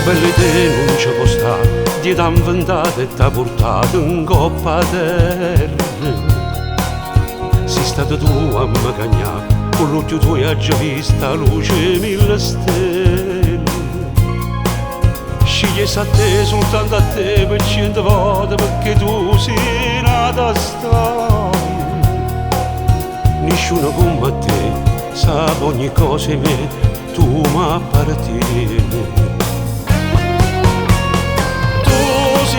Quelle te non ci può stare, ti t'ha inventato e t'ha portato in coppa a terra. Sei stato tu a me cagnare, con l'occhio tuo hai già visto la luce mille stelle. Scegli a te, soltanto a te, per 100 volte, perché tu sei nata storia. Nessuno come te sa ogni cosa in me, tu mi appartieni.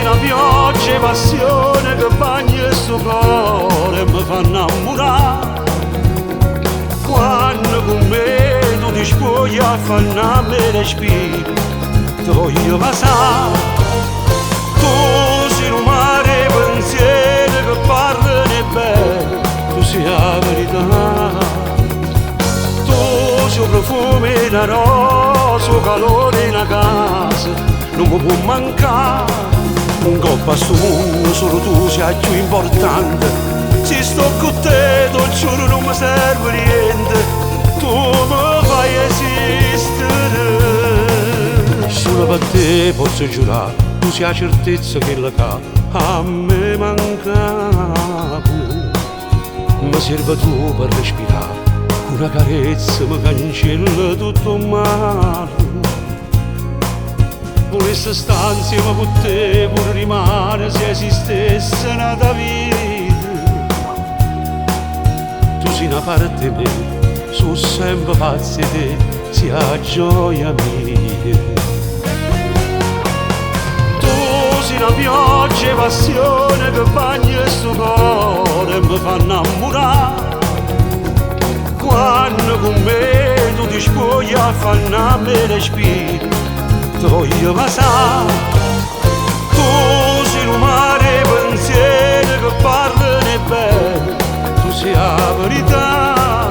Una pioggia e passione che bagna il suo cuore e mi fa innamorare. Quando con me tu ti spogli a fare me respiro, ti voglio passare. Tu sei un mare pensiero che parla ne bene, tu sei la verità. Tu sei un profumo e una rosa, un calore in una casa, non mi può mancare. Un coppa a sto mondo solo tu sei più importante. Se sto con te, ti giuro non mi serve niente, tu mi fai esistere. Solo per te posso giurare, tu sei la certezza che la ca a me mancava. Mi serve tu per respirare, una carezza mi cancella tutto il male. Volesse stare insieme con te, pure rimane se esistesse una vita. Tu sei una parte di me, sono sempre pazzi di te, sei la gioia mia. Tu sei una pioggia e passione che bagna il suo cuore e mi fa innamorare. Quando con me tu ti spogli a fare me respiro, ti voglio passare. Tu sei un mare pensiero che parla ne bene, tu sei la verità.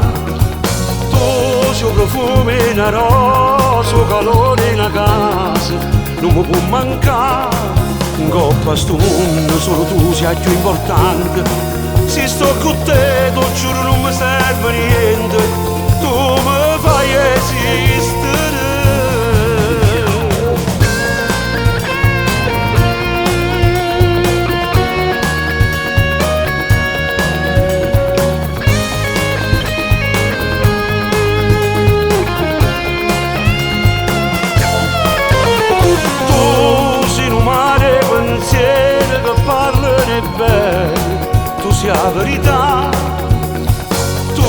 Tu sei un profumo e una rosa, un calore in una casa, non mi può mancare. In coppa a sto mondo solo tu sei più importante. Se sto con te, ti giuro non mi serve niente, tu mi fai esistere. Tu sei la verità, tu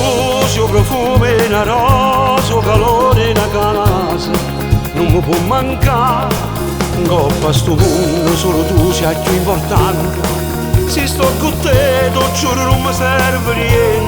sei un profumo e una rosa, un calore in una casa, non mi può mancare. In coppa a sto mondo solo tu sei più importante. Se sto con te, ti giuro non mi serve niente,